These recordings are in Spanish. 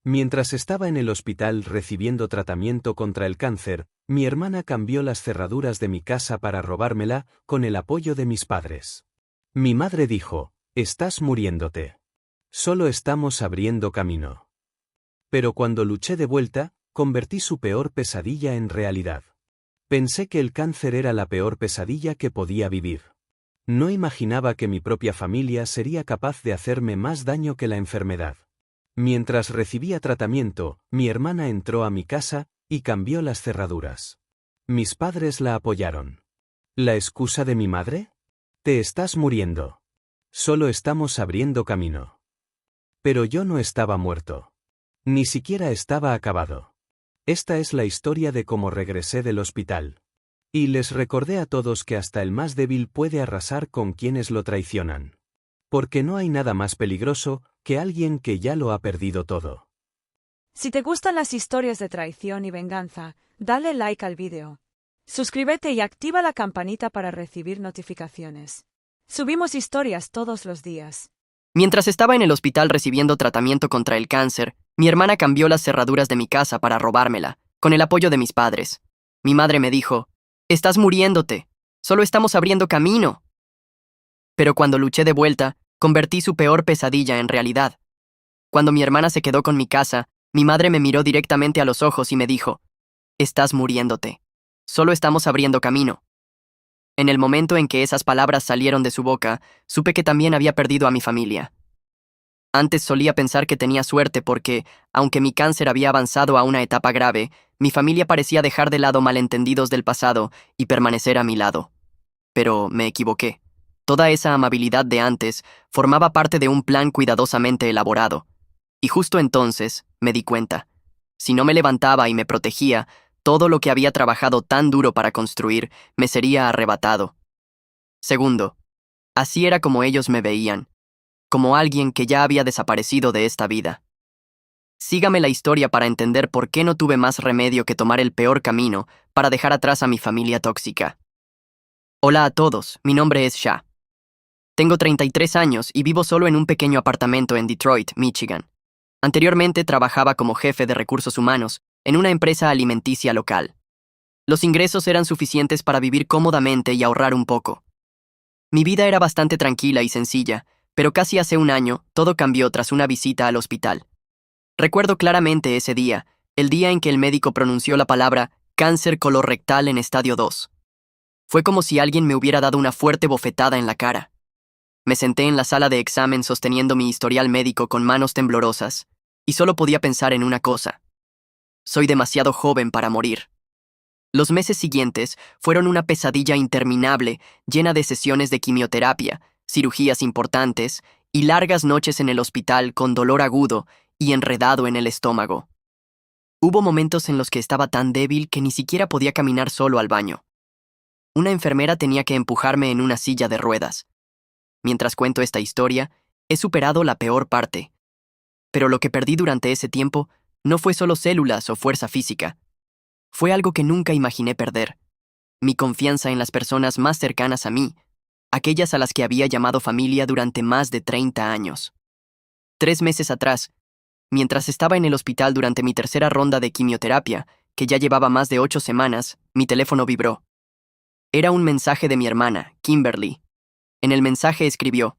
Mientras estaba en el hospital recibiendo tratamiento contra el cáncer, mi hermana cambió las cerraduras de mi casa para robármela, con el apoyo de mis padres. Mi madre dijo: «Estás muriéndote. Solo estamos abriendo camino». Pero cuando luché de vuelta, convertí su peor pesadilla en realidad. Pensé que el cáncer era la peor pesadilla que podía vivir. No imaginaba que mi propia familia sería capaz de hacerme más daño que la enfermedad. Mientras recibía tratamiento, mi hermana entró a mi casa y cambió las cerraduras. Mis padres la apoyaron. ¿La excusa de mi madre? Te estás muriendo. Solo estamos abriendo camino. Pero yo no estaba muerto. Ni siquiera estaba acabado. Esta es la historia de cómo regresé del hospital. Y les recordé a todos que hasta el más débil puede arrasar con quienes lo traicionan. Porque no hay nada más peligroso que alguien que ya lo ha perdido todo. Si te gustan las historias de traición y venganza, dale like al vídeo. Suscríbete y activa la campanita para recibir notificaciones. Subimos historias todos los días. Mientras estaba en el hospital recibiendo tratamiento contra el cáncer, mi hermana cambió las cerraduras de mi casa para robármela, con el apoyo de mis padres. Mi madre me dijo: «Estás muriéndote. Solo estamos abriendo camino». Pero cuando luché de vuelta, convertí su peor pesadilla en realidad. Cuando mi hermana se quedó con mi casa, mi madre me miró directamente a los ojos y me dijo: «Estás muriéndote. Solo estamos abriendo camino». En el momento en que esas palabras salieron de su boca, supe que también había perdido a mi familia. Antes solía pensar que tenía suerte porque, aunque mi cáncer había avanzado a una etapa grave, mi familia parecía dejar de lado malentendidos del pasado y permanecer a mi lado. Pero me equivoqué. Toda esa amabilidad de antes formaba parte de un plan cuidadosamente elaborado. Y justo entonces me di cuenta. Si no me levantaba y me protegía, todo lo que había trabajado tan duro para construir me sería arrebatado. Segundo, así era como ellos me veían, como alguien que ya había desaparecido de esta vida. Sígame la historia para entender por qué no tuve más remedio que tomar el peor camino para dejar atrás a mi familia tóxica. Hola a todos, mi nombre es Sha. Tengo 33 años y vivo solo en un pequeño apartamento en Detroit, Michigan. Anteriormente trabajaba como jefe de recursos humanos en una empresa alimenticia local. Los ingresos eran suficientes para vivir cómodamente y ahorrar un poco. Mi vida era bastante tranquila y sencilla, pero casi hace un año todo cambió tras una visita al hospital. Recuerdo claramente ese día, el día en que el médico pronunció la palabra cáncer colorectal en estadio 2. Fue como si alguien me hubiera dado una fuerte bofetada en la cara. Me senté en la sala de examen sosteniendo mi historial médico con manos temblorosas, y solo podía pensar en una cosa: soy demasiado joven para morir. Los meses siguientes fueron una pesadilla interminable, llena de sesiones de quimioterapia, cirugías importantes y largas noches en el hospital con dolor agudo y enredado en el estómago. Hubo momentos en los que estaba tan débil que ni siquiera podía caminar solo al baño. Una enfermera tenía que empujarme en una silla de ruedas. Mientras cuento esta historia, he superado la peor parte. Pero lo que perdí durante ese tiempo no fue solo células o fuerza física. Fue algo que nunca imaginé perder: mi confianza en las personas más cercanas a mí, aquellas a las que había llamado familia durante más de 30 años. 3 meses atrás, mientras estaba en el hospital durante mi tercera ronda de quimioterapia, que ya llevaba más de 8 semanas, mi teléfono vibró. Era un mensaje de mi hermana, Kimberly. En el mensaje escribió: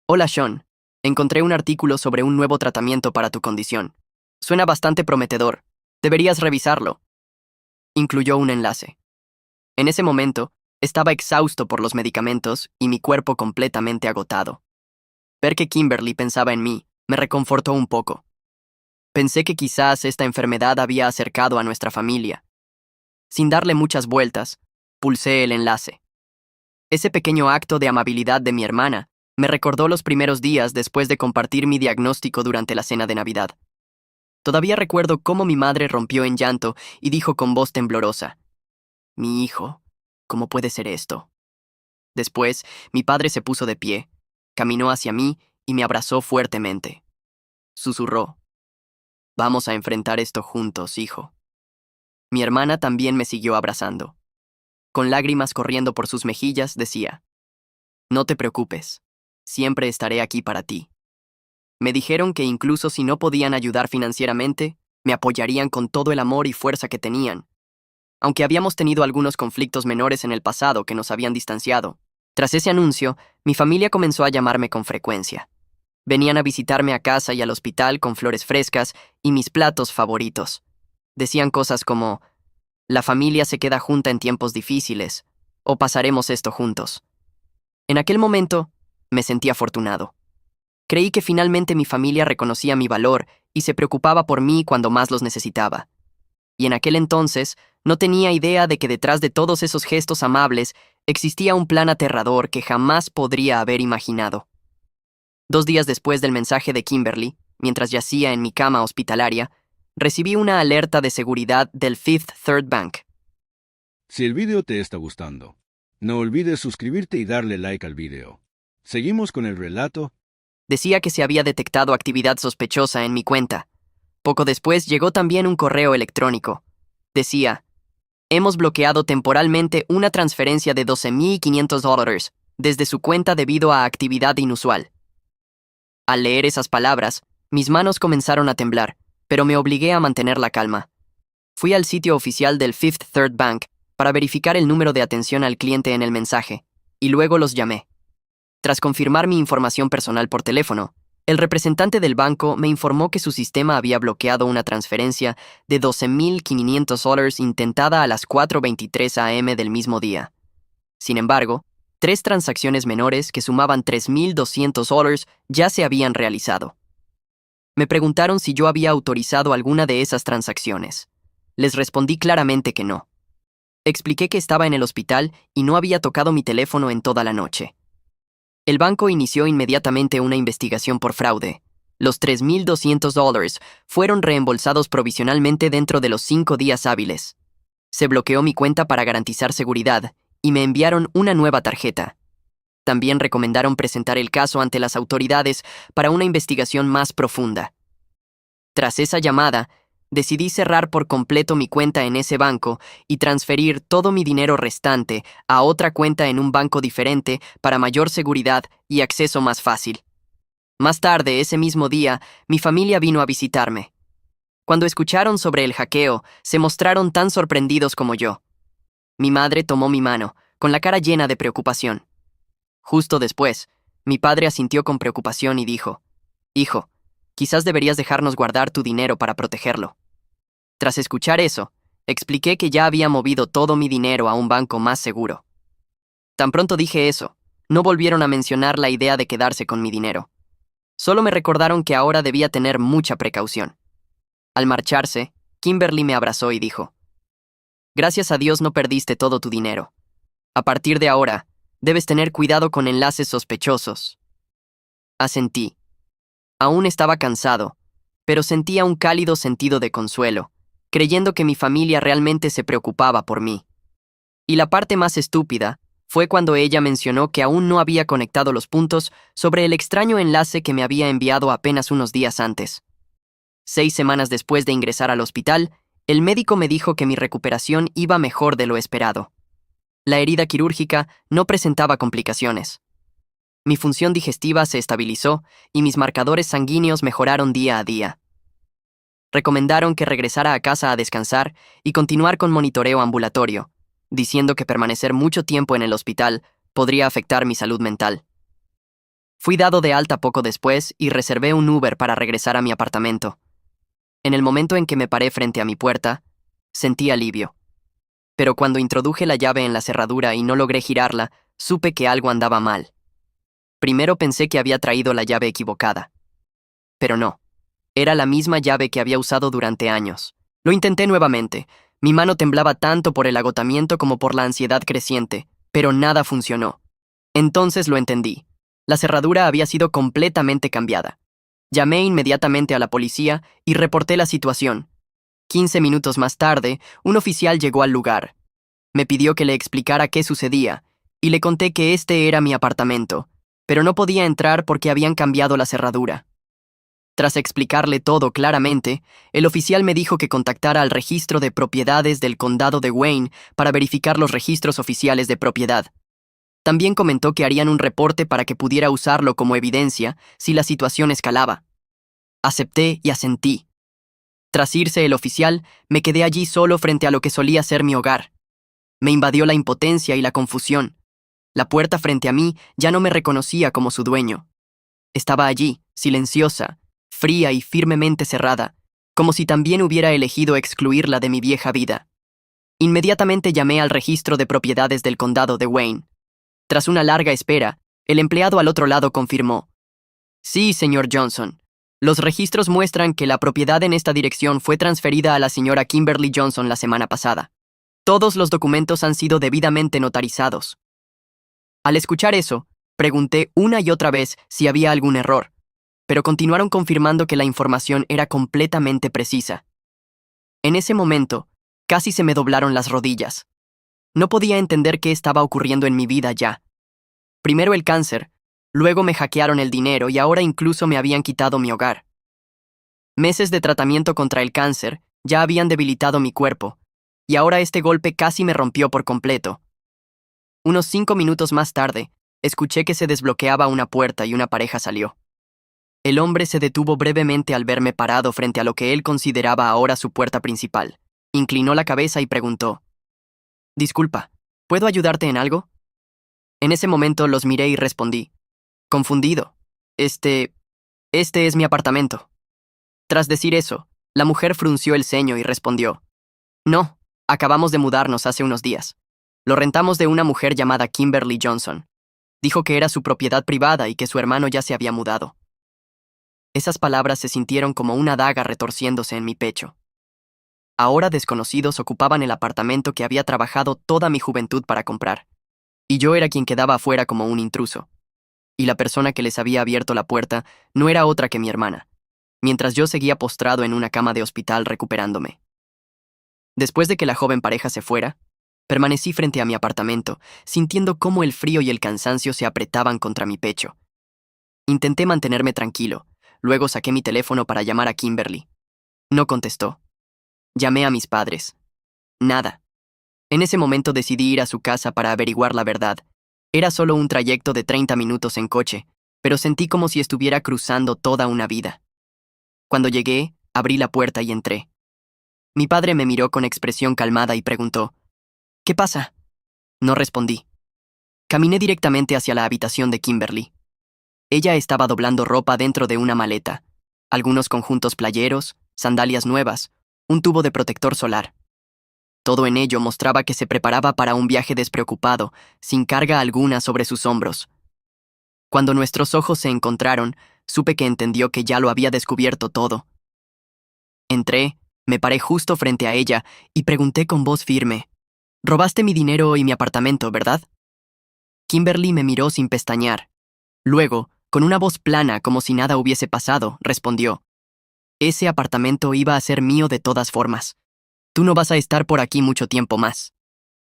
«Hola Sean, encontré un artículo sobre un nuevo tratamiento para tu condición. Suena bastante prometedor. Deberías revisarlo». Incluyó un enlace. En ese momento, estaba exhausto por los medicamentos y mi cuerpo completamente agotado. Ver que Kimberly pensaba en mí me reconfortó un poco. Pensé que quizás esta enfermedad había acercado a nuestra familia. Sin darle muchas vueltas, pulsé el enlace. Ese pequeño acto de amabilidad de mi hermana me recordó los primeros días después de compartir mi diagnóstico durante la cena de Navidad. Todavía recuerdo cómo mi madre rompió en llanto y dijo con voz temblorosa: «Mi hijo, ¿cómo puede ser esto?». Después, mi padre se puso de pie, caminó hacia mí y me abrazó fuertemente. Susurró: «Vamos a enfrentar esto juntos, hijo». Mi hermana también me siguió abrazando. Con lágrimas corriendo por sus mejillas, decía: «No te preocupes, siempre estaré aquí para ti». Me dijeron que incluso si no podían ayudar financieramente, me apoyarían con todo el amor y fuerza que tenían. Aunque habíamos tenido algunos conflictos menores en el pasado que nos habían distanciado, tras ese anuncio, mi familia comenzó a llamarme con frecuencia. Venían a visitarme a casa y al hospital con flores frescas y mis platos favoritos. Decían cosas como, la familia se queda junta en tiempos difíciles, o pasaremos esto juntos. En aquel momento, me sentí afortunado. Creí que finalmente mi familia reconocía mi valor y se preocupaba por mí cuando más los necesitaba. Y en aquel entonces, no tenía idea de que detrás de todos esos gestos amables existía un plan aterrador que jamás podría haber imaginado. 2 días después del mensaje de Kimberly, mientras yacía en mi cama hospitalaria, recibí una alerta de seguridad del Fifth Third Bank. Si el video te está gustando, no olvides suscribirte y darle like al video. Seguimos con el relato. Decía que se había detectado actividad sospechosa en mi cuenta. Poco después llegó también un correo electrónico. Decía, hemos bloqueado temporalmente una transferencia de $12,500 desde su cuenta debido a actividad inusual. Al leer esas palabras, mis manos comenzaron a temblar, pero me obligué a mantener la calma. Fui al sitio oficial del Fifth Third Bank para verificar el número de atención al cliente en el mensaje, y luego los llamé. Tras confirmar mi información personal por teléfono, el representante del banco me informó que su sistema había bloqueado una transferencia de $12,500 intentada a las 4:23 a.m. del mismo día. Sin embargo, 3 transacciones menores que sumaban $3,200 ya se habían realizado. Me preguntaron si yo había autorizado alguna de esas transacciones. Les respondí claramente que no. Expliqué que estaba en el hospital y no había tocado mi teléfono en toda la noche. El banco inició inmediatamente una investigación por fraude. Los $3,200 fueron reembolsados provisionalmente dentro de los 5 días hábiles. Se bloqueó mi cuenta para garantizar seguridad y me enviaron una nueva tarjeta. También recomendaron presentar el caso ante las autoridades para una investigación más profunda. Tras esa llamada, decidí cerrar por completo mi cuenta en ese banco y transferir todo mi dinero restante a otra cuenta en un banco diferente para mayor seguridad y acceso más fácil. Más tarde, ese mismo día, mi familia vino a visitarme. Cuando escucharon sobre el hackeo, se mostraron tan sorprendidos como yo. Mi madre tomó mi mano, con la cara llena de preocupación. Justo después, mi padre asintió con preocupación y dijo, «Hijo, quizás deberías dejarnos guardar tu dinero para protegerlo». Tras escuchar eso, expliqué que ya había movido todo mi dinero a un banco más seguro. Tan pronto dije eso, no volvieron a mencionar la idea de quedarse con mi dinero. Solo me recordaron que ahora debía tener mucha precaución. Al marcharse, Kimberly me abrazó y dijo, «Gracias a Dios no perdiste todo tu dinero. A partir de ahora, debes tener cuidado con enlaces sospechosos». Asentí. Aún estaba cansado, pero sentía un cálido sentido de consuelo, creyendo que mi familia realmente se preocupaba por mí. Y la parte más estúpida fue cuando ella mencionó que aún no había conectado los puntos sobre el extraño enlace que me había enviado apenas unos días antes. 6 semanas después de ingresar al hospital, el médico me dijo que mi recuperación iba mejor de lo esperado. La herida quirúrgica no presentaba complicaciones. Mi función digestiva se estabilizó y mis marcadores sanguíneos mejoraron día a día. Recomendaron que regresara a casa a descansar y continuar con monitoreo ambulatorio, diciendo que permanecer mucho tiempo en el hospital podría afectar mi salud mental. Fui dado de alta poco después y reservé un Uber para regresar a mi apartamento. En el momento en que me paré frente a mi puerta, sentí alivio. Pero cuando introduje la llave en la cerradura y no logré girarla, supe que algo andaba mal. Primero pensé que había traído la llave equivocada. Pero no. Era la misma llave que había usado durante años. Lo intenté nuevamente. Mi mano temblaba tanto por el agotamiento como por la ansiedad creciente, pero nada funcionó. Entonces lo entendí. La cerradura había sido completamente cambiada. Llamé inmediatamente a la policía y reporté la situación. 15 minutos más tarde, un oficial llegó al lugar. Me pidió que le explicara qué sucedía, y le conté que este era mi apartamento, pero no podía entrar porque habían cambiado la cerradura. Tras explicarle todo claramente, el oficial me dijo que contactara al registro de propiedades del condado de Wayne para verificar los registros oficiales de propiedad. También comentó que harían un reporte para que pudiera usarlo como evidencia si la situación escalaba. Acepté y asentí. Tras irse el oficial, me quedé allí solo frente a lo que solía ser mi hogar. Me invadió la impotencia y la confusión. La puerta frente a mí ya no me reconocía como su dueño. Estaba allí, silenciosa, fría y firmemente cerrada, como si también hubiera elegido excluirla de mi vieja vida. Inmediatamente llamé al registro de propiedades del condado de Wayne. Tras una larga espera, el empleado al otro lado confirmó. Sí, señor Johnson. Los registros muestran que la propiedad en esta dirección fue transferida a la señora Kimberly Johnson la semana pasada. Todos los documentos han sido debidamente notarizados. Al escuchar eso, pregunté una y otra vez si había algún error, pero continuaron confirmando que la información era completamente precisa. En ese momento, casi se me doblaron las rodillas. No podía entender qué estaba ocurriendo en mi vida ya. Primero el cáncer, luego me hackearon el dinero y ahora incluso me habían quitado mi hogar. Meses de tratamiento contra el cáncer ya habían debilitado mi cuerpo, y ahora este golpe casi me rompió por completo. Unos 5 minutos más tarde, escuché que se desbloqueaba una puerta y una pareja salió. El hombre se detuvo brevemente al verme parado frente a lo que él consideraba ahora su puerta principal. Inclinó la cabeza y preguntó: «Disculpa, ¿puedo ayudarte en algo?» En ese momento los miré y respondí, confundido. Este es mi apartamento». Tras decir eso, la mujer frunció el ceño y respondió: «No, acabamos de mudarnos hace unos días. Lo rentamos de una mujer llamada Kimberly Johnson. Dijo que era su propiedad privada y que su hermano ya se había mudado». Esas palabras se sintieron como una daga retorciéndose en mi pecho. Ahora desconocidos ocupaban el apartamento que había trabajado toda mi juventud para comprar, y yo era quien quedaba afuera como un intruso. Y la persona que les había abierto la puerta no era otra que mi hermana, mientras yo seguía postrado en una cama de hospital recuperándome. Después de que la joven pareja se fuera, permanecí frente a mi apartamento, sintiendo cómo el frío y el cansancio se apretaban contra mi pecho. Intenté mantenerme tranquilo, luego saqué mi teléfono para llamar a Kimberly. No contestó. Llamé a mis padres. Nada. En ese momento decidí ir a su casa para averiguar la verdad. Era solo un trayecto de 30 minutos en coche, pero sentí como si estuviera cruzando toda una vida. Cuando llegué, abrí la puerta y entré. Mi padre me miró con expresión calmada y preguntó: «¿Qué pasa?». No respondí. Caminé directamente hacia la habitación de Kimberly. Ella estaba doblando ropa dentro de una maleta, algunos conjuntos playeros, sandalias nuevas, un tubo de protector solar. Todo en ello mostraba que se preparaba para un viaje despreocupado, sin carga alguna sobre sus hombros. Cuando nuestros ojos se encontraron, supe que entendió que ya lo había descubierto todo. Entré, me paré justo frente a ella y pregunté con voz firme: «Robaste mi dinero y mi apartamento, ¿verdad?». Kimberly me miró sin pestañear. Luego, con una voz plana como si nada hubiese pasado, respondió: «Ese apartamento iba a ser mío de todas formas. Tú no vas a estar por aquí mucho tiempo más».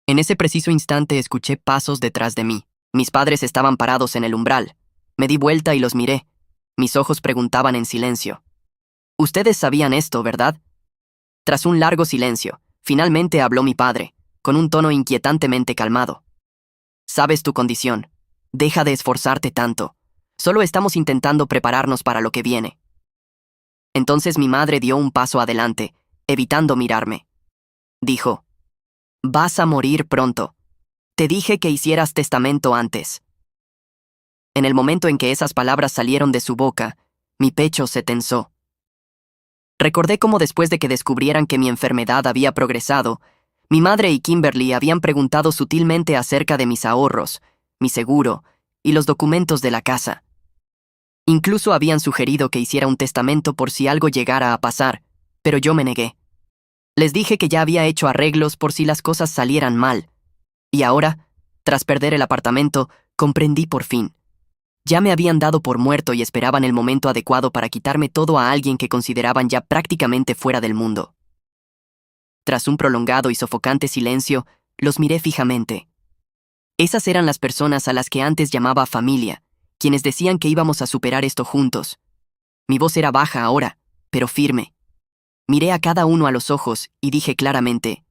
En ese preciso instante escuché pasos detrás de mí. Mis padres estaban parados en el umbral. Me di vuelta y los miré. Mis ojos preguntaban en silencio: «Ustedes sabían esto, ¿verdad?». Tras un largo silencio, finalmente habló mi padre, con un tono inquietantemente calmado. «Sabes tu condición. Deja de esforzarte tanto. Solo estamos intentando prepararnos para lo que viene». Entonces mi madre dio un paso adelante, evitando mirarme. Dijo: «Vas a morir pronto. Te dije que hicieras testamento antes». En el momento en que esas palabras salieron de su boca, mi pecho se tensó. Recordé cómo después de que descubrieran que mi enfermedad había progresado, mi madre y Kimberly habían preguntado sutilmente acerca de mis ahorros, mi seguro y los documentos de la casa. Incluso habían sugerido que hiciera un testamento por si algo llegara a pasar, pero yo me negué. Les dije que ya había hecho arreglos por si las cosas salieran mal. Y ahora, tras perder el apartamento, comprendí por fin. Ya me habían dado por muerto y esperaban el momento adecuado para quitarme todo a alguien que consideraban ya prácticamente fuera del mundo. Tras un prolongado y sofocante silencio, los miré fijamente. Esas eran las personas a las que antes llamaba familia, quienes decían que íbamos a superar esto juntos. Mi voz era baja ahora, pero firme. Miré a cada uno a los ojos y dije claramente: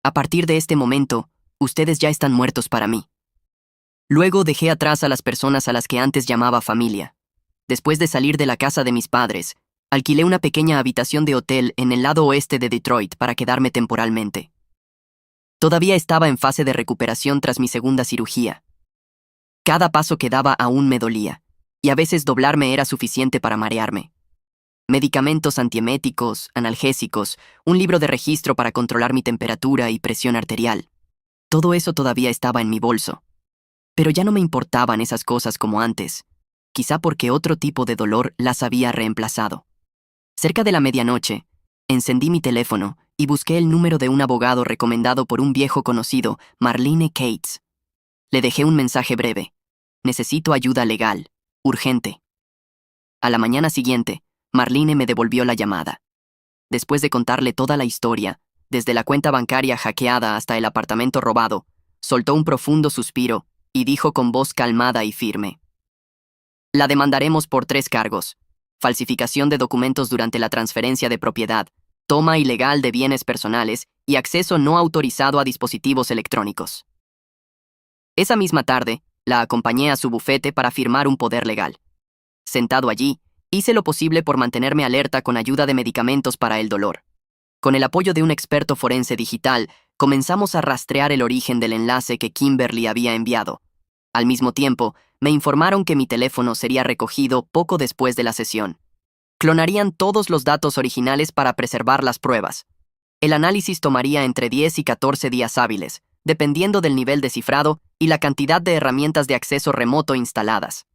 «A partir de este momento, ustedes ya están muertos para mí». Luego dejé atrás a las personas a las que antes llamaba familia. Después de salir de la casa de mis padres, Alquilé una pequeña habitación de hotel en el lado oeste de Detroit para quedarme temporalmente. Todavía estaba en fase de recuperación tras mi segunda cirugía. Cada paso que daba aún me dolía, y a veces doblarme era suficiente para marearme. Medicamentos antieméticos, analgésicos, un libro de registro para controlar mi temperatura y presión arterial. Todo eso todavía estaba en mi bolso. Pero ya no me importaban esas cosas como antes, quizá porque otro tipo de dolor las había reemplazado. Cerca de la medianoche, encendí mi teléfono y busqué el número de un abogado recomendado por un viejo conocido, Marlene Cates. Le dejé un mensaje breve. Necesito ayuda legal, urgente. A la mañana siguiente, Marlene me devolvió la llamada. Después de contarle toda la historia, desde la cuenta bancaria hackeada hasta el apartamento robado, soltó un profundo suspiro y dijo con voz calmada y firme: La demandaremos por 3 cargos: falsificación de documentos durante la transferencia de propiedad, toma ilegal de bienes personales y acceso no autorizado a dispositivos electrónicos. Esa misma tarde, la acompañé a su bufete para firmar un poder legal. Sentado allí, hice lo posible por mantenerme alerta con ayuda de medicamentos para el dolor. Con el apoyo de un experto forense digital, comenzamos a rastrear el origen del enlace que Kimberly había enviado. Al mismo tiempo, me informaron que mi teléfono sería recogido poco después de la sesión. Clonarían todos los datos originales para preservar las pruebas. El análisis tomaría entre 10 y 14 días hábiles, dependiendo del nivel de cifrado y la cantidad de herramientas de acceso remoto instaladas.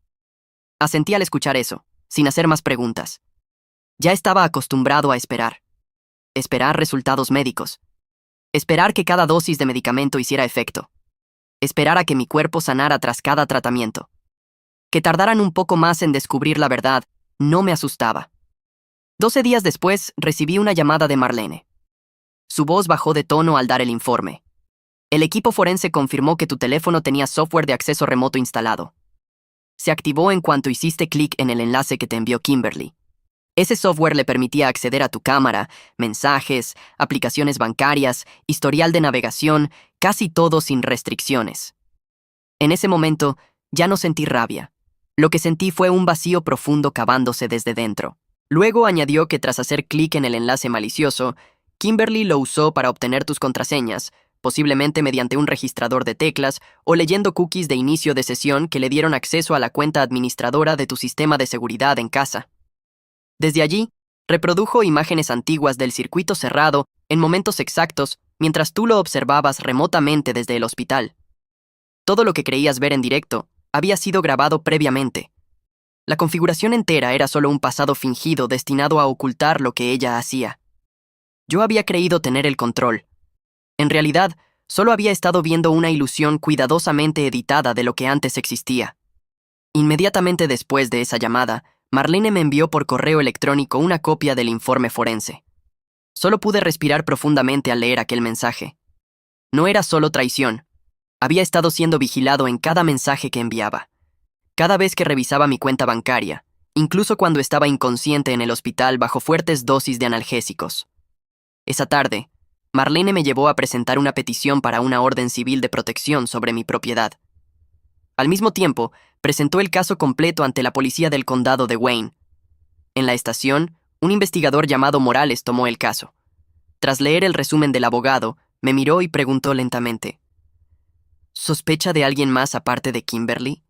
Asentí al escuchar eso, sin hacer más preguntas. Ya estaba acostumbrado a esperar. Esperar resultados médicos. Esperar que cada dosis de medicamento hiciera efecto. Esperar a que mi cuerpo sanara tras cada tratamiento. Que tardaran un poco más en descubrir la verdad no me asustaba. 12 días después, recibí una llamada de Marlene. Su voz bajó de tono al dar el informe. El equipo forense confirmó que tu teléfono tenía software de acceso remoto instalado. Se activó en cuanto hiciste clic en el enlace que te envió Kimberly. Ese software le permitía acceder a tu cámara, mensajes, aplicaciones bancarias, historial de navegación, casi todo sin restricciones. En ese momento, ya no sentí rabia. Lo que sentí fue un vacío profundo cavándose desde dentro. Luego añadió que tras hacer clic en el enlace malicioso, Kimberly lo usó para obtener tus contraseñas, posiblemente mediante un registrador de teclas o leyendo cookies de inicio de sesión que le dieron acceso a la cuenta administradora de tu sistema de seguridad en casa. Desde allí, reprodujo imágenes antiguas del circuito cerrado en momentos exactos mientras tú lo observabas remotamente desde el hospital. Todo lo que creías ver en directo había sido grabado previamente. La configuración entera era solo un pasado fingido destinado a ocultar lo que ella hacía. Yo había creído tener el control. En realidad, solo había estado viendo una ilusión cuidadosamente editada de lo que antes existía. Inmediatamente después de esa llamada, Marlene me envió por correo electrónico una copia del informe forense. Solo pude respirar profundamente al leer aquel mensaje. No era solo traición. Había estado siendo vigilado en cada mensaje que enviaba. Cada vez que revisaba mi cuenta bancaria, incluso cuando estaba inconsciente en el hospital bajo fuertes dosis de analgésicos. Esa tarde, Marlene me llevó a presentar una petición para una orden civil de protección sobre mi propiedad. Al mismo tiempo, presentó el caso completo ante la policía del condado de Wayne. En la estación, un investigador llamado Morales tomó el caso. Tras leer el resumen del abogado, me miró y preguntó lentamente: ¿Sospecha de alguien más aparte de Kimberly?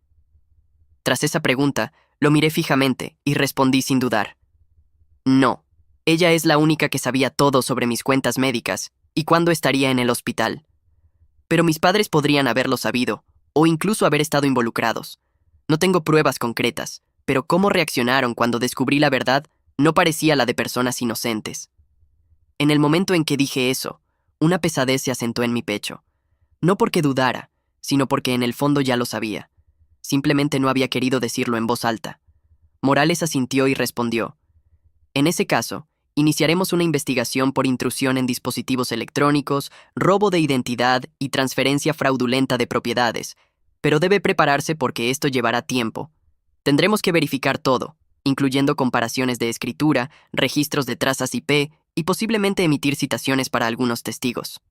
Tras esa pregunta, lo miré fijamente y respondí sin dudar: No, ella es la única que sabía todo sobre mis cuentas médicas y cuándo estaría en el hospital. Pero mis padres podrían haberlo sabido, o incluso haber estado involucrados. No tengo pruebas concretas, pero cómo reaccionaron cuando descubrí la verdad no parecía la de personas inocentes. En el momento en que dije eso, una pesadez se asentó en mi pecho. No porque dudara, sino porque en el fondo ya lo sabía. Simplemente no había querido decirlo en voz alta. Morales asintió y respondió: En ese caso, iniciaremos una investigación por intrusión en dispositivos electrónicos, robo de identidad y transferencia fraudulenta de propiedades, pero debe prepararse porque esto llevará tiempo. Tendremos que verificar todo, incluyendo comparaciones de escritura, registros de trazas IP y posiblemente emitir citaciones para algunos testigos.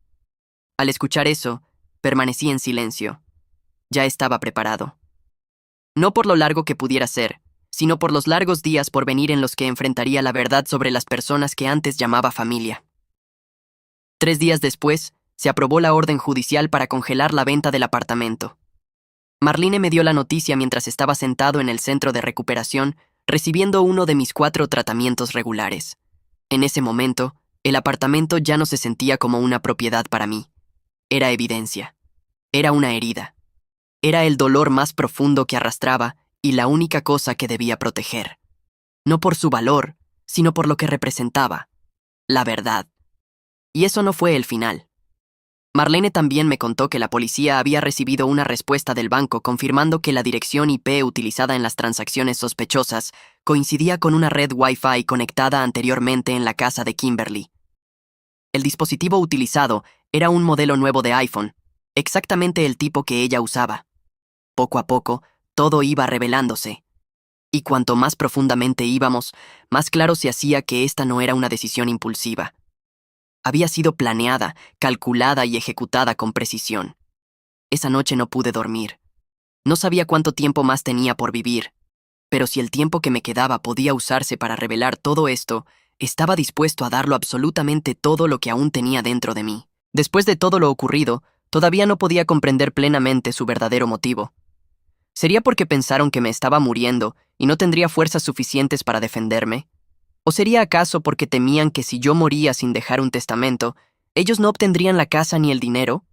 Al escuchar eso, permanecí en silencio. Ya estaba preparado. No por lo largo que pudiera ser, sino por los largos días por venir en los que enfrentaría la verdad sobre las personas que antes llamaba familia. 3 días después, se aprobó la orden judicial para congelar la venta del apartamento. Marlene me dio la noticia mientras estaba sentado en el centro de recuperación, recibiendo uno de mis 4 tratamientos regulares. En ese momento, el apartamento ya no se sentía como una propiedad para mí. Era evidencia. Era una herida. Era el dolor más profundo que arrastraba y la única cosa que debía proteger. No por su valor, sino por lo que representaba. La verdad. Y eso no fue el final. Marlene también me contó que la policía había recibido una respuesta del banco confirmando que la dirección IP utilizada en las transacciones sospechosas coincidía con una red Wi-Fi conectada anteriormente en la casa de Kimberly. El dispositivo utilizado era un modelo nuevo de iPhone, exactamente el tipo que ella usaba. Poco a poco, todo iba revelándose. Y cuanto más profundamente íbamos, más claro se hacía que esta no era una decisión impulsiva. Había sido planeada, calculada y ejecutada con precisión. Esa noche no pude dormir. No sabía cuánto tiempo más tenía por vivir, pero si el tiempo que me quedaba podía usarse para revelar todo esto, estaba dispuesto a darlo absolutamente todo lo que aún tenía dentro de mí. Después de todo lo ocurrido, todavía no podía comprender plenamente su verdadero motivo. ¿Sería porque pensaron que me estaba muriendo y no tendría fuerzas suficientes para defenderme? ¿O sería acaso porque temían que si yo moría sin dejar un testamento, ellos no obtendrían la casa ni el dinero?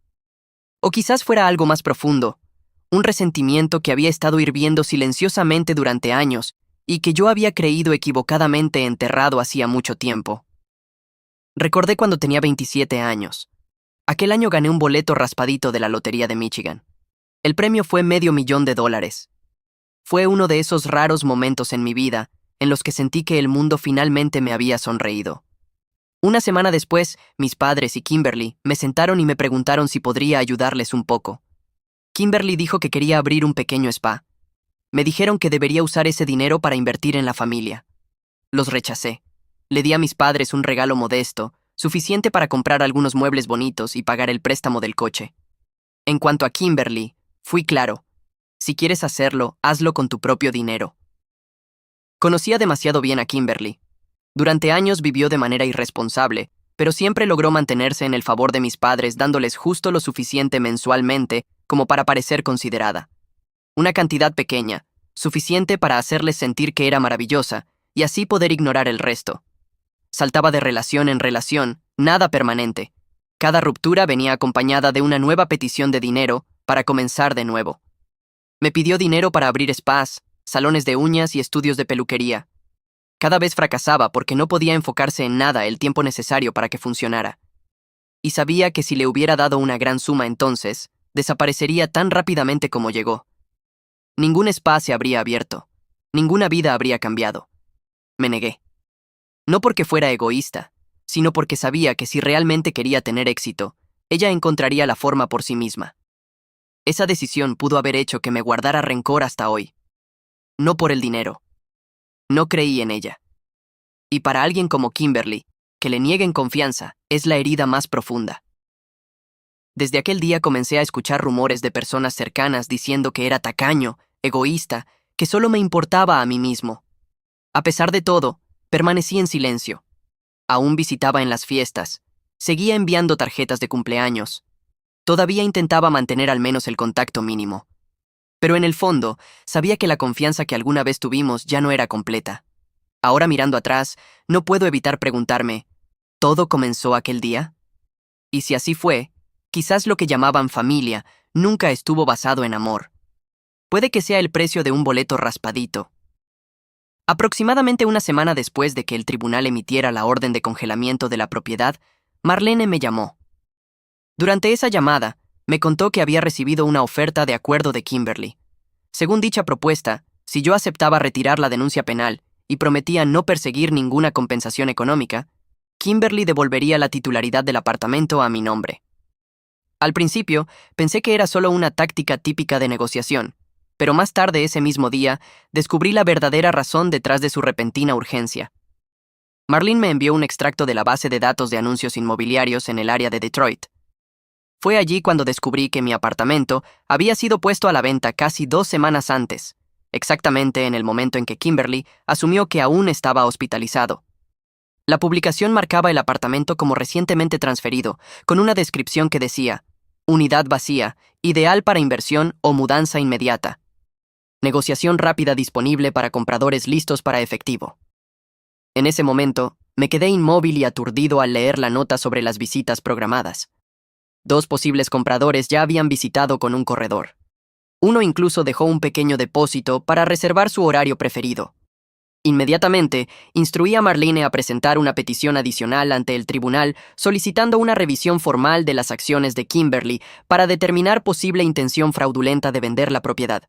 O quizás fuera algo más profundo, un resentimiento que había estado hirviendo silenciosamente durante años y que yo había creído equivocadamente enterrado hacía mucho tiempo. Recordé cuando tenía 27 años. Aquel año gané un boleto raspadito de la Lotería de Michigan. El premio fue $500,000. Fue uno de esos raros momentos en mi vida en los que sentí que el mundo finalmente me había sonreído. Una semana después, mis padres y Kimberly me sentaron y me preguntaron si podría ayudarles un poco. Kimberly dijo que quería abrir un pequeño spa. Me dijeron que debería usar ese dinero para invertir en la familia. Los rechacé. Le di a mis padres un regalo modesto, suficiente para comprar algunos muebles bonitos y pagar el préstamo del coche. En cuanto a Kimberly, fui claro. Si quieres hacerlo, hazlo con tu propio dinero. Conocía demasiado bien a Kimberly. Durante años vivió de manera irresponsable, pero siempre logró mantenerse en el favor de mis padres dándoles justo lo suficiente mensualmente como para parecer considerada. Una cantidad pequeña, suficiente para hacerles sentir que era maravillosa y así poder ignorar el resto. Saltaba de relación en relación, nada permanente. Cada ruptura venía acompañada de una nueva petición de dinero para comenzar de nuevo. Me pidió dinero para abrir spas, salones de uñas y estudios de peluquería. Cada vez fracasaba porque no podía enfocarse en nada el tiempo necesario para que funcionara. Y sabía que si le hubiera dado una gran suma entonces, desaparecería tan rápidamente como llegó. Ningún spa se habría abierto. Ninguna vida habría cambiado. Me negué. No porque fuera egoísta, sino porque sabía que si realmente quería tener éxito, ella encontraría la forma por sí misma. Esa decisión pudo haber hecho que me guardara rencor hasta hoy. No por el dinero. No creí en ella. Y para alguien como Kimberly, que le nieguen confianza es la herida más profunda. Desde aquel día comencé a escuchar rumores de personas cercanas diciendo que era tacaño, egoísta, que solo me importaba a mí mismo. A pesar de todo, permanecí en silencio. Aún visitaba en las fiestas. Seguía enviando tarjetas de cumpleaños. Todavía intentaba mantener al menos el contacto mínimo. Pero en el fondo, sabía que la confianza que alguna vez tuvimos ya no era completa. Ahora mirando atrás, no puedo evitar preguntarme, ¿todo comenzó aquel día? Y si así fue, quizás lo que llamaban familia nunca estuvo basado en amor. Puede que sea el precio de un boleto raspadito. Aproximadamente una semana después de que el tribunal emitiera la orden de congelamiento de la propiedad, Marlene me llamó. Durante esa llamada, me contó que había recibido una oferta de acuerdo de Kimberly. Según dicha propuesta, si yo aceptaba retirar la denuncia penal y prometía no perseguir ninguna compensación económica, Kimberly devolvería la titularidad del apartamento a mi nombre. Al principio, pensé que era solo una táctica típica de negociación, pero más tarde ese mismo día, descubrí la verdadera razón detrás de su repentina urgencia. Marlene me envió un extracto de la base de datos de anuncios inmobiliarios en el área de Detroit. Fue allí cuando descubrí que mi apartamento había sido puesto a la venta casi 2 semanas antes, exactamente en el momento en que Kimberly asumió que aún estaba hospitalizado. La publicación marcaba el apartamento como recientemente transferido, con una descripción que decía: unidad vacía, ideal para inversión o mudanza inmediata. Negociación rápida disponible para compradores listos para efectivo. En ese momento, me quedé inmóvil y aturdido al leer la nota sobre las visitas programadas. 2 posibles compradores ya habían visitado con un corredor. Uno incluso dejó un pequeño depósito para reservar su horario preferido. Inmediatamente, instruí a Marlene a presentar una petición adicional ante el tribunal solicitando una revisión formal de las acciones de Kimberly para determinar posible intención fraudulenta de vender la propiedad.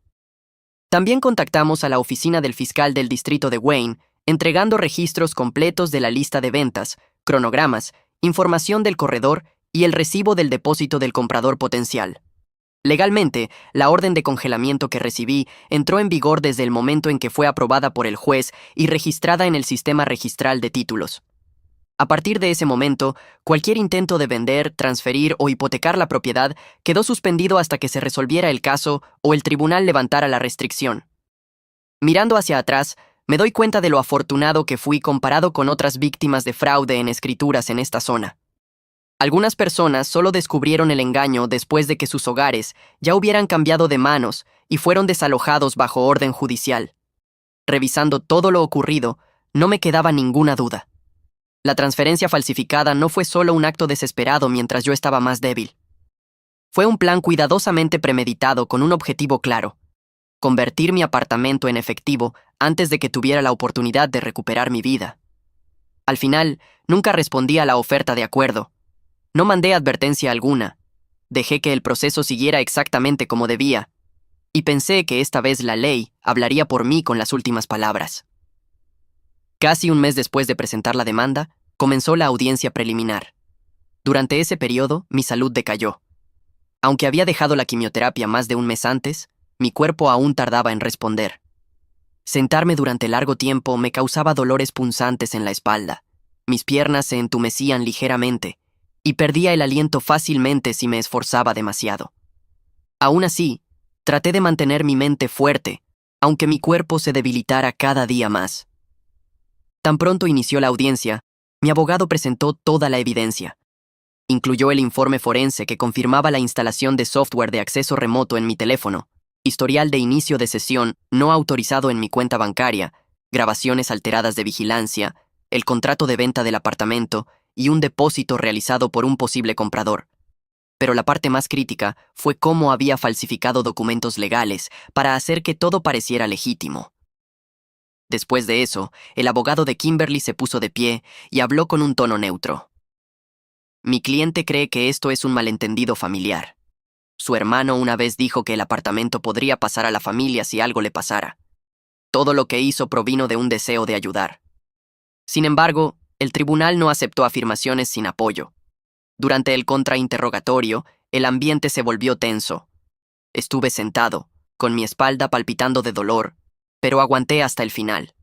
También contactamos a la oficina del fiscal del distrito de Wayne, entregando registros completos de la lista de ventas, cronogramas, información del corredor y el recibo del depósito del comprador potencial. Legalmente, la orden de congelamiento que recibí entró en vigor desde el momento en que fue aprobada por el juez y registrada en el sistema registral de títulos. A partir de ese momento, cualquier intento de vender, transferir o hipotecar la propiedad quedó suspendido hasta que se resolviera el caso o el tribunal levantara la restricción. Mirando hacia atrás, me doy cuenta de lo afortunado que fui comparado con otras víctimas de fraude en escrituras en esta zona. Algunas personas solo descubrieron el engaño después de que sus hogares ya hubieran cambiado de manos y fueron desalojados bajo orden judicial. Revisando todo lo ocurrido, no me quedaba ninguna duda. La transferencia falsificada no fue solo un acto desesperado mientras yo estaba más débil. Fue un plan cuidadosamente premeditado con un objetivo claro: convertir mi apartamento en efectivo antes de que tuviera la oportunidad de recuperar mi vida. Al final, nunca respondí a la oferta de acuerdo. No mandé advertencia alguna. Dejé que el proceso siguiera exactamente como debía, y pensé que esta vez la ley hablaría por mí con las últimas palabras. Casi un mes después de presentar la demanda, comenzó la audiencia preliminar. Durante ese periodo, mi salud decayó. Aunque había dejado la quimioterapia más de un mes antes, mi cuerpo aún tardaba en responder. Sentarme durante largo tiempo me causaba dolores punzantes en la espalda. Mis piernas se entumecían ligeramente, y perdía el aliento fácilmente si me esforzaba demasiado. Aún así, traté de mantener mi mente fuerte, aunque mi cuerpo se debilitara cada día más. Tan pronto inició la audiencia, mi abogado presentó toda la evidencia. Incluyó el informe forense que confirmaba la instalación de software de acceso remoto en mi teléfono, historial de inicio de sesión no autorizado en mi cuenta bancaria, grabaciones alteradas de vigilancia, el contrato de venta del apartamento y un depósito realizado por un posible comprador. Pero la parte más crítica fue cómo había falsificado documentos legales para hacer que todo pareciera legítimo. Después de eso, el abogado de Kimberly se puso de pie y habló con un tono neutro. Mi cliente cree que esto es un malentendido familiar. Su hermano una vez dijo que el apartamento podría pasar a la familia si algo le pasara. Todo lo que hizo provino de un deseo de ayudar. Sin embargo, el tribunal no aceptó afirmaciones sin apoyo. Durante el contrainterrogatorio, el ambiente se volvió tenso. Estuve sentado, con mi espalda palpitando de dolor, pero aguanté hasta el final.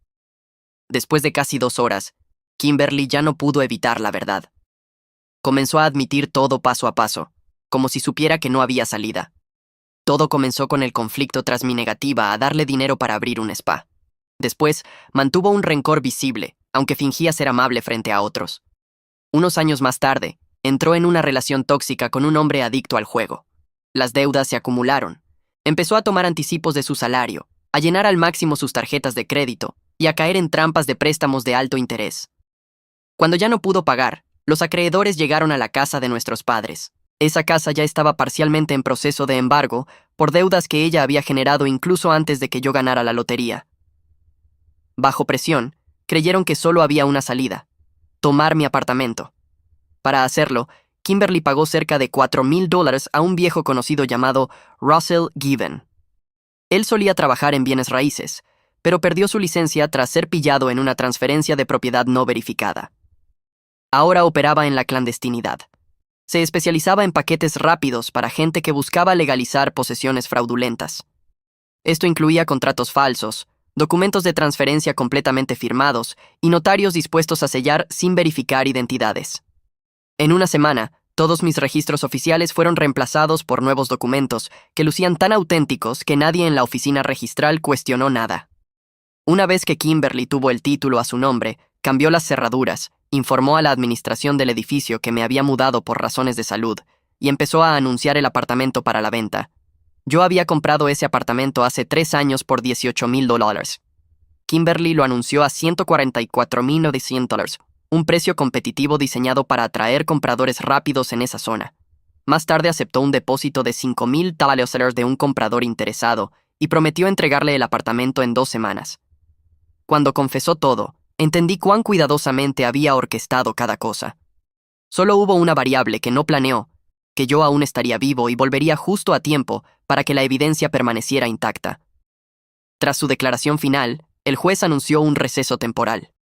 Después de casi 2 horas, Kimberly ya no pudo evitar la verdad. Comenzó a admitir todo paso a paso, como si supiera que no había salida. Todo comenzó con el conflicto tras mi negativa a darle dinero para abrir un spa. Después, mantuvo un rencor visible, aunque fingía ser amable frente a otros. Unos años más tarde, entró en una relación tóxica con un hombre adicto al juego. Las deudas se acumularon. Empezó a tomar anticipos de su salario, a llenar al máximo sus tarjetas de crédito y a caer en trampas de préstamos de alto interés. Cuando ya no pudo pagar, los acreedores llegaron a la casa de nuestros padres. Esa casa ya estaba parcialmente en proceso de embargo por deudas que ella había generado incluso antes de que yo ganara la lotería. Bajo presión, creyeron que solo había una salida: tomar mi apartamento. Para hacerlo, Kimberly pagó cerca de $4,000 a un viejo conocido llamado Russell Given. Él solía trabajar en bienes raíces, pero perdió su licencia tras ser pillado en una transferencia de propiedad no verificada. Ahora operaba en la clandestinidad. Se especializaba en paquetes rápidos para gente que buscaba legalizar posesiones fraudulentas. Esto incluía contratos falsos, documentos de transferencia completamente firmados y notarios dispuestos a sellar sin verificar identidades. En una semana, Todos mis registros oficiales fueron reemplazados por nuevos documentos que lucían tan auténticos que nadie en la oficina registral cuestionó nada. Una vez que Kimberly tuvo el título a su nombre, cambió las cerraduras, informó a la administración del edificio que me había mudado por razones de salud y empezó a anunciar el apartamento para la venta. Yo había comprado ese apartamento hace 3 años por $18,000. Kimberly lo anunció a $144,900, un precio competitivo diseñado para atraer compradores rápidos en esa zona. Más tarde aceptó un depósito de $5,000 de un comprador interesado y prometió entregarle el apartamento en 2 semanas. Cuando confesó todo, entendí cuán cuidadosamente había orquestado cada cosa. Solo hubo una variable que no planeó, que yo aún estaría vivo y volvería justo a tiempo para que la evidencia permaneciera intacta. Tras su declaración final, el juez anunció un receso temporal.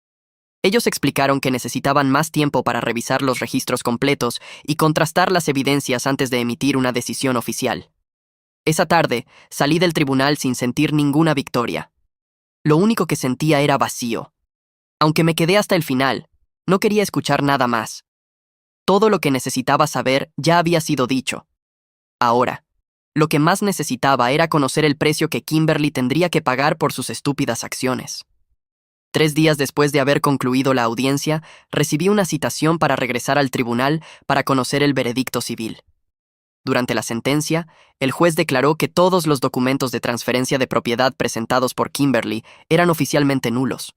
Ellos explicaron que necesitaban más tiempo para revisar los registros completos y contrastar las evidencias antes de emitir una decisión oficial. Esa tarde, salí del tribunal sin sentir ninguna victoria. Lo único que sentía era vacío. Aunque me quedé hasta el final, no quería escuchar nada más. Todo lo que necesitaba saber ya había sido dicho. Ahora, lo que más necesitaba era conocer el precio que Kimberly tendría que pagar por sus estúpidas acciones. 3 días después de haber concluido la audiencia, recibí una citación para regresar al tribunal para conocer el veredicto civil. Durante la sentencia, el juez declaró que todos los documentos de transferencia de propiedad presentados por Kimberly eran oficialmente nulos.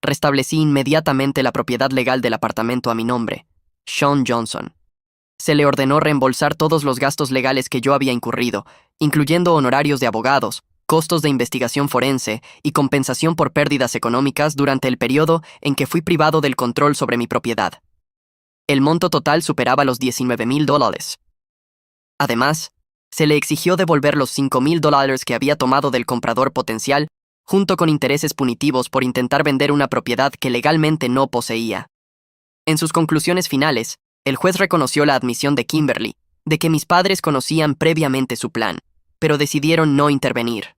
Restablecí inmediatamente la propiedad legal del apartamento a mi nombre, Sean Johnson. Se le ordenó reembolsar todos los gastos legales que yo había incurrido, incluyendo honorarios de abogados, costos de investigación forense y compensación por pérdidas económicas durante el periodo en que fui privado del control sobre mi propiedad. El monto total superaba los $19,000. Además, se le exigió devolver los $5,000 que había tomado del comprador potencial, junto con intereses punitivos por intentar vender una propiedad que legalmente no poseía. En sus conclusiones finales, el juez reconoció la admisión de Kimberly, de que mis padres conocían previamente su plan, pero decidieron no intervenir.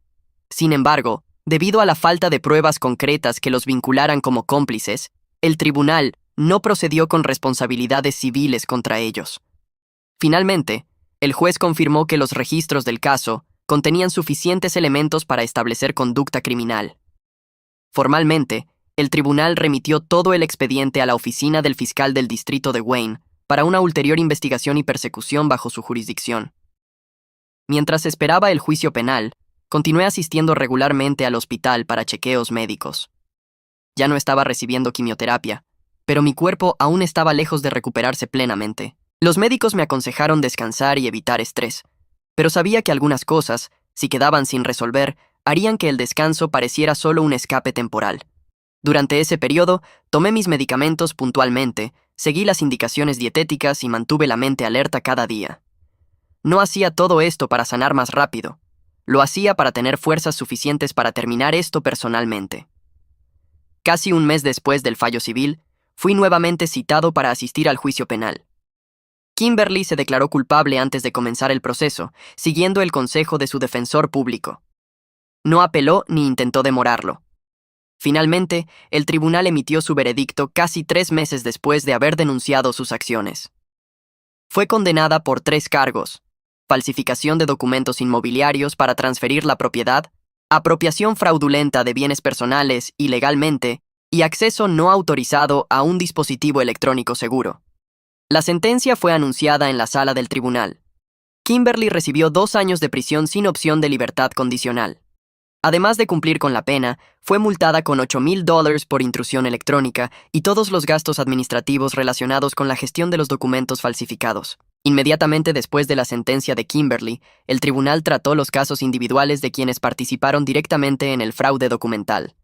Sin embargo, debido a la falta de pruebas concretas que los vincularan como cómplices, el tribunal no procedió con responsabilidades civiles contra ellos. Finalmente, el juez confirmó que los registros del caso contenían suficientes elementos para establecer conducta criminal. Formalmente, el tribunal remitió todo el expediente a la oficina del fiscal del distrito de Wayne para una ulterior investigación y persecución bajo su jurisdicción. Mientras esperaba el juicio penal, continué asistiendo regularmente al hospital para chequeos médicos. Ya no estaba recibiendo quimioterapia, pero mi cuerpo aún estaba lejos de recuperarse plenamente. Los médicos me aconsejaron descansar y evitar estrés, pero sabía que algunas cosas, si quedaban sin resolver, harían que el descanso pareciera solo un escape temporal. Durante ese periodo, tomé mis medicamentos puntualmente, seguí las indicaciones dietéticas y mantuve la mente alerta cada día. No hacía todo esto para sanar más rápido. Lo hacía para tener fuerzas suficientes para terminar esto personalmente. Casi un mes después del fallo civil, fui nuevamente citado para asistir al juicio penal. Kimberly se declaró culpable antes de comenzar el proceso, siguiendo el consejo de su defensor público. No apeló ni intentó demorarlo. Finalmente, el tribunal emitió su veredicto casi 3 meses después de haber denunciado sus acciones. Fue condenada por 3 cargos: falsificación de documentos inmobiliarios para transferir la propiedad, apropiación fraudulenta de bienes personales ilegalmente y acceso no autorizado a un dispositivo electrónico seguro. La sentencia fue anunciada en la sala del tribunal. Kimberly recibió 2 años de prisión sin opción de libertad condicional. Además de cumplir con la pena, fue multada con $8,000 por intrusión electrónica y todos los gastos administrativos relacionados con la gestión de los documentos falsificados. Inmediatamente después de la sentencia de Kimberly, el tribunal trató los casos individuales de quienes participaron directamente en el fraude documental.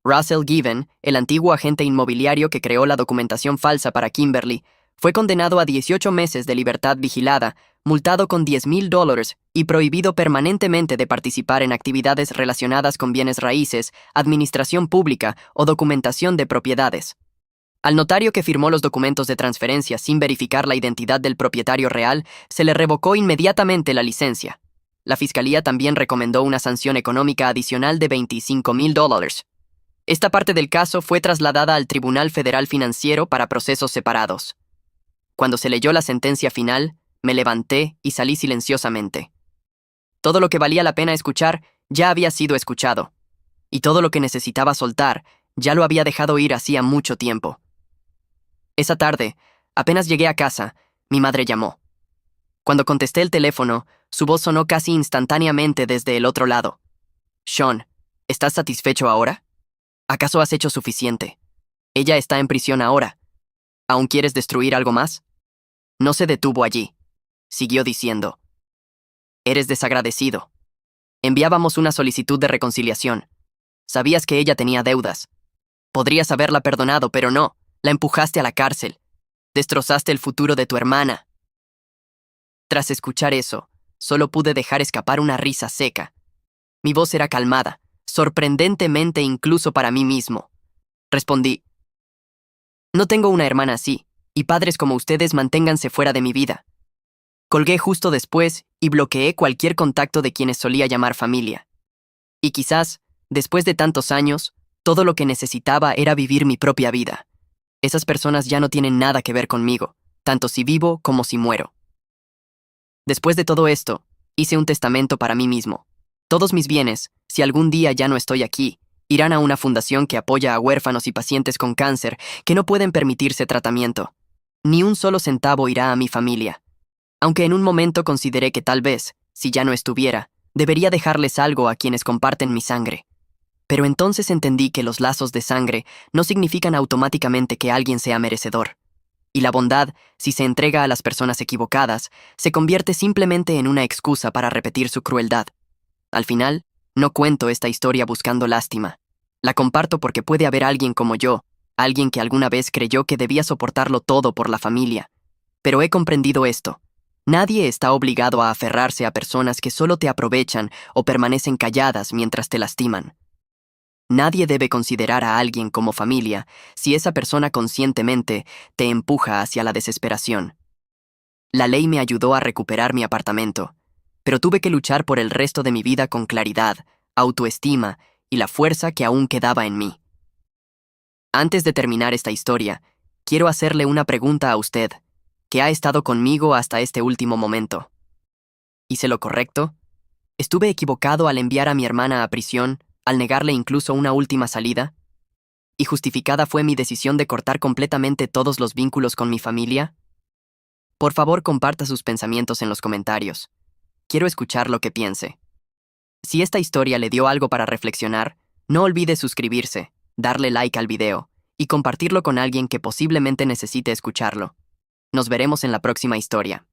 Russell Given, el antiguo agente inmobiliario que creó la documentación falsa para Kimberly, fue condenado a 18 meses de libertad vigilada, multado con $10,000 y prohibido permanentemente de participar en actividades relacionadas con bienes raíces, administración pública o documentación de propiedades. Al notario que firmó los documentos de transferencia sin verificar la identidad del propietario real, se le revocó inmediatamente la licencia. La fiscalía también recomendó una sanción económica adicional de $25,000. Esta parte del caso fue trasladada al Tribunal Federal Financiero para procesos separados. Cuando se leyó la sentencia final, me levanté y salí silenciosamente. Todo lo que valía la pena escuchar ya había sido escuchado, y todo lo que necesitaba soltar ya lo había dejado ir hacía mucho tiempo. Esa tarde, apenas llegué a casa, mi madre llamó. Cuando contesté el teléfono, su voz sonó casi instantáneamente desde el otro lado. Sean, ¿estás satisfecho ahora? ¿Acaso has hecho suficiente? Ella está en prisión ahora. ¿Aún quieres destruir algo más? No se detuvo allí. Siguió diciendo. Eres desagradecido. Enviábamos una solicitud de reconciliación. Sabías que ella tenía deudas. Podrías haberla perdonado, pero no. La empujaste a la cárcel. Destrozaste el futuro de tu hermana. Tras escuchar eso, solo pude dejar escapar una risa seca. Mi voz era calmada, sorprendentemente incluso para mí mismo. Respondí. No tengo una hermana así, y padres como ustedes manténganse fuera de mi vida. Colgué justo después y bloqueé cualquier contacto de quienes solía llamar familia. Y quizás, después de tantos años, todo lo que necesitaba era vivir mi propia vida. Esas personas ya no tienen nada que ver conmigo, tanto si vivo como si muero. Después de todo esto, hice un testamento para mí mismo. Todos mis bienes, si algún día ya no estoy aquí, irán a una fundación que apoya a huérfanos y pacientes con cáncer que no pueden permitirse tratamiento. Ni un solo centavo irá a mi familia. Aunque en un momento consideré que tal vez, si ya no estuviera, debería dejarles algo a quienes comparten mi sangre. Pero entonces entendí que los lazos de sangre no significan automáticamente que alguien sea merecedor. Y la bondad, si se entrega a las personas equivocadas, se convierte simplemente en una excusa para repetir su crueldad. Al final, no cuento esta historia buscando lástima. La comparto porque puede haber alguien como yo, alguien que alguna vez creyó que debía soportarlo todo por la familia. Pero he comprendido esto. Nadie está obligado a aferrarse a personas que solo te aprovechan o permanecen calladas mientras te lastiman. Nadie debe considerar a alguien como familia si esa persona conscientemente te empuja hacia la desesperación. La ley me ayudó a recuperar mi apartamento, pero tuve que luchar por el resto de mi vida con claridad, autoestima y la fuerza que aún quedaba en mí. Antes de terminar esta historia, quiero hacerle una pregunta a usted, que ha estado conmigo hasta este último momento. ¿Hice lo correcto? ¿Estuve equivocado al enviar a mi hermana a prisión, al negarle incluso una última salida? ¿Y justificada fue mi decisión de cortar completamente todos los vínculos con mi familia? Por favor, comparta sus pensamientos en los comentarios. Quiero escuchar lo que piense. Si esta historia le dio algo para reflexionar, no olvide suscribirse, darle like al video y compartirlo con alguien que posiblemente necesite escucharlo. Nos veremos en la próxima historia.